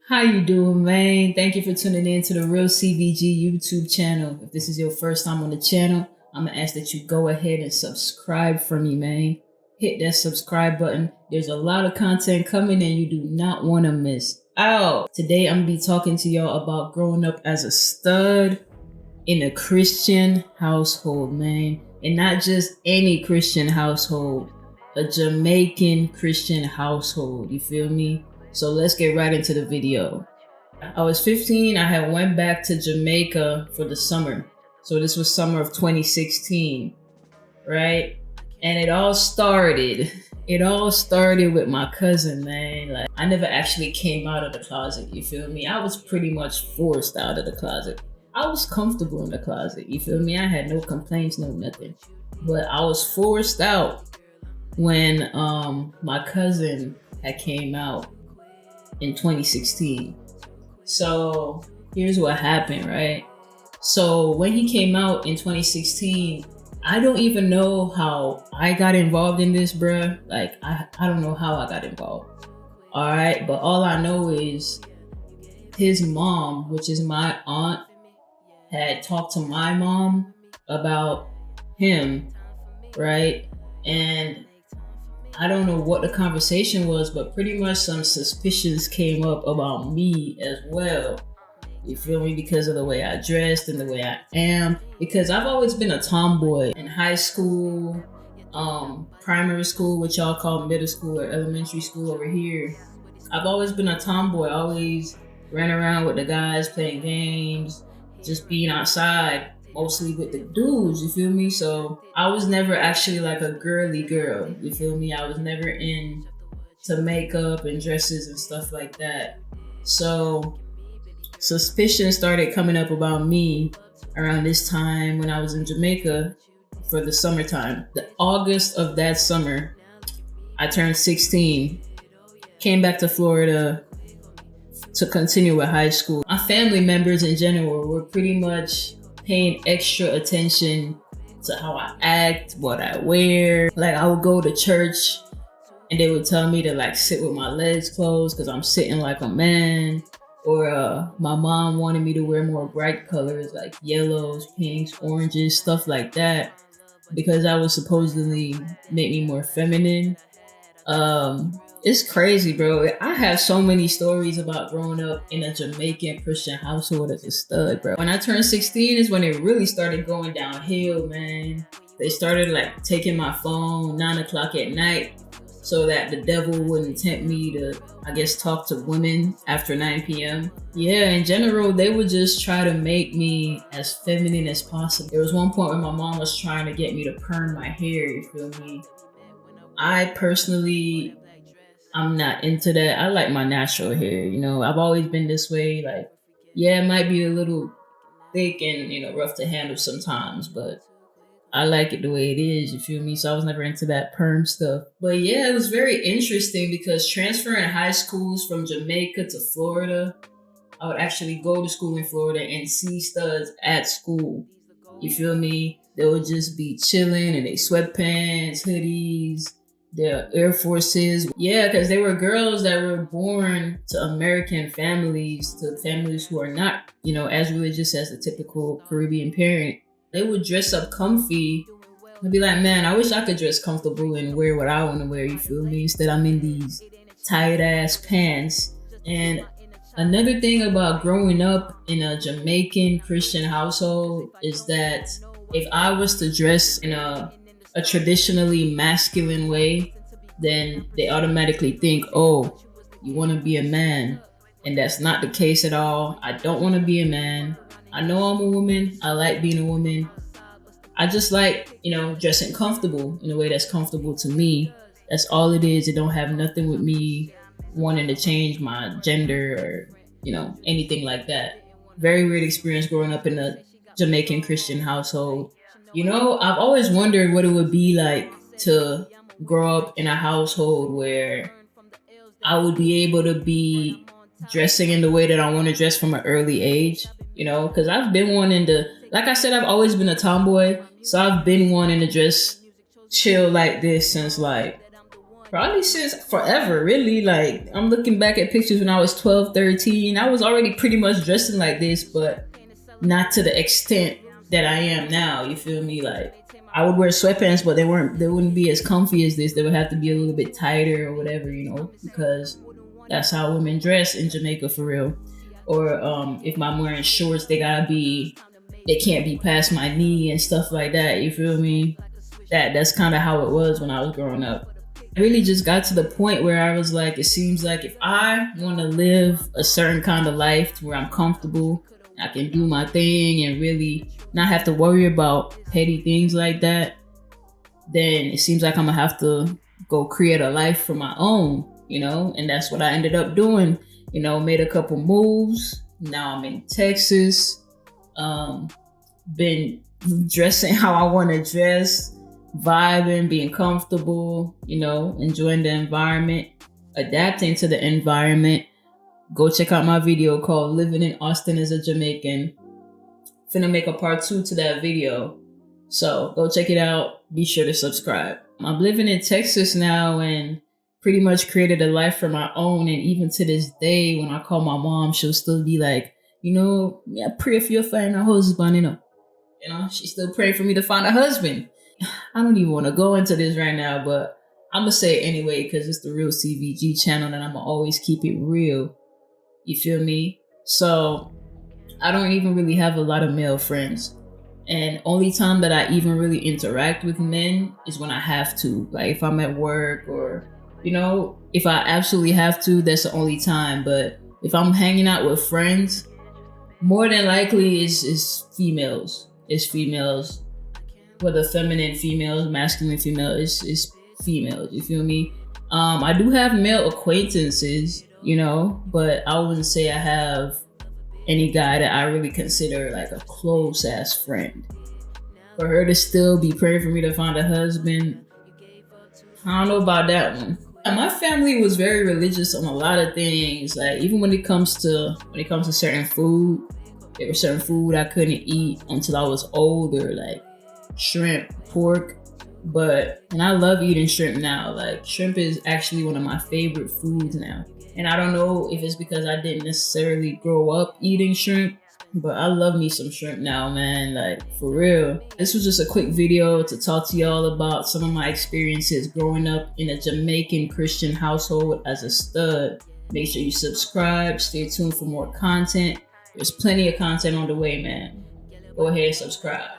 How you doing, man? Thank you for tuning in to the Real CBG YouTube channel. If this is your first time on the channel, I'm gonna ask that you go ahead and subscribe for me, man. Hit that subscribe button. There's a lot of content coming and you do not want to miss out. Today I'm gonna be talking to y'all about growing up as a stud in a Christian household, man. And not just any Christian household, a Jamaican Christian household. You feel me? So let's get right into the video. I was 15. I had went back to Jamaica for the summer. So this was summer of 2016, right? And it all started with my cousin, man. Like, I never actually came out of the closet, you feel me? I was pretty much forced out of the closet. I was comfortable in the closet, you feel me? I had no complaints, no nothing. But I was forced out when my cousin had came out in 2016. So here's what happened, right? So when he came out in 2016, I don't even know how I got involved in this, bruh. Like, I don't know how I got involved. All right, but all I know is his mom, which is my aunt, had talked to my mom about him, right? And I don't know what the conversation was, but pretty much some suspicions came up about me as well. You feel me? Because of the way I dressed and the way I am. Because I've always been a tomboy in high school, primary school, which y'all call middle school or elementary school over here. I've always been a tomboy. I always ran around with the guys playing games, just being outside. Mostly with the dudes, you feel me? So I was never actually like a girly girl, you feel me? I was never into makeup and dresses and stuff like that. So suspicion started coming up about me around this time when I was in Jamaica for the summertime. The August of that summer, I turned 16, came back to Florida to continue with high school. My family members in general were pretty much paying extra attention to how I act, what I wear. Like, I would go to church and they would tell me to like sit with my legs closed because I'm sitting like a man. Or my mom wanted me to wear more bright colors like yellows, pinks, oranges, stuff like that, because that would supposedly make me more feminine. It's crazy, bro. I have so many stories about growing up in a Jamaican Christian household as a stud, bro. When I turned 16 is when it really started going downhill, man. They started like taking my phone 9 o'clock at night so that the devil wouldn't tempt me to, I guess, talk to women after 9 p.m. Yeah, in general, they would just try to make me as feminine as possible. There was one point where my mom was trying to get me to perm my hair, you feel me? I personally, I'm not into that. I like my natural hair, you know. I've always been this way. Like, yeah, it might be a little thick and, you know, rough to handle sometimes, but I like it the way it is, you feel me? So I was never into that perm stuff. But yeah, it was very interesting because transferring high schools from Jamaica to Florida, I would actually go to school in Florida and see studs at school. You feel me? They would just be chilling in their sweatpants, hoodies, their Air Forces. Yeah, because they were girls that were born to American families, to families who are not, you know, as religious as the typical Caribbean parent. They would dress up comfy. I'd be like, man, I wish I could dress comfortable and wear what I want to wear, you feel me? Instead, I'm in these tight ass pants. And another thing about growing up in a Jamaican Christian household is that if I was to dress in a traditionally masculine way, then they automatically think, oh, you want to be a man. And that's not the case at all. I don't want to be a man. I know I'm a woman. I like being a woman. I just like, you know, dressing comfortable in a way that's comfortable to me. That's all it is. It don't have nothing with me wanting to change my gender or, you know, anything like that. Very weird experience growing up in a Jamaican Christian household. You know, I've always wondered what it would be like to grow up in a household where I would be able to be dressing in the way that I want to dress from an early age, you know, because I've been wanting to, like I said, I've always been a tomboy. So I've been wanting to just chill like this since like Probably since forever, really. Like, I'm looking back at pictures when I was 12, 13. I was already pretty much dressing like this, but not to the extent that I am now. You feel me? Like, I would wear sweatpants, but they wouldn't be as comfy as this. They would have to be a little bit tighter or whatever, you know, because that's how women dress in Jamaica for real. Or if I'm wearing shorts, they can't be past my knee and stuff like that. You feel me? That's kind of how it was when I was growing up. I really just got to the point where I was like, it seems like if I want to live a certain kind of life where I'm comfortable, I can do my thing and really not have to worry about petty things like that, then it seems like I'm gonna have to go create a life for my own, you know? And that's what I ended up doing. You know, made a couple moves. Now I'm in Texas. Been dressing how I want to dress, vibing, being comfortable, you know, enjoying the environment, adapting to the environment. Go check out my video called Living in Austin as a Jamaican. Finna make a part 2 to that video. So go check it out. Be sure to subscribe. I'm living in Texas now and pretty much created a life for my own. And even to this day, when I call my mom, she'll still be like, you know, yeah, pray if you'll find a husband, you know. You know, she's still praying for me to find a husband. I don't even want to go into this right now, but I'm going to say it anyway because it's the real CVG channel and I'm going to always keep it real. You feel me? So I don't even really have a lot of male friends. And only time that I even really interact with men is when I have to. Like if I'm at work or, you know, if I absolutely have to, that's the only time. But if I'm hanging out with friends, more than likely it's females. It's females. Whether feminine females, masculine females, it's females. You feel me? I do have male acquaintances, you know, but I wouldn't say I have any guy that I really consider like a close ass friend. For her to still be praying for me to find a husband, I don't know about that one. And my family was very religious on a lot of things. Like even when it comes to certain food, there was certain food I couldn't eat until I was older, like shrimp, pork. And I love eating shrimp now. Like shrimp is actually one of my favorite foods now. And I don't know if it's because I didn't necessarily grow up eating shrimp, but I love me some shrimp now, man. Like for real. This was just a quick video to talk to y'all about some of my experiences growing up in a Jamaican Christian household as a stud. Make sure you subscribe. Stay tuned for more content. There's plenty of content on the way, man. Go ahead and subscribe.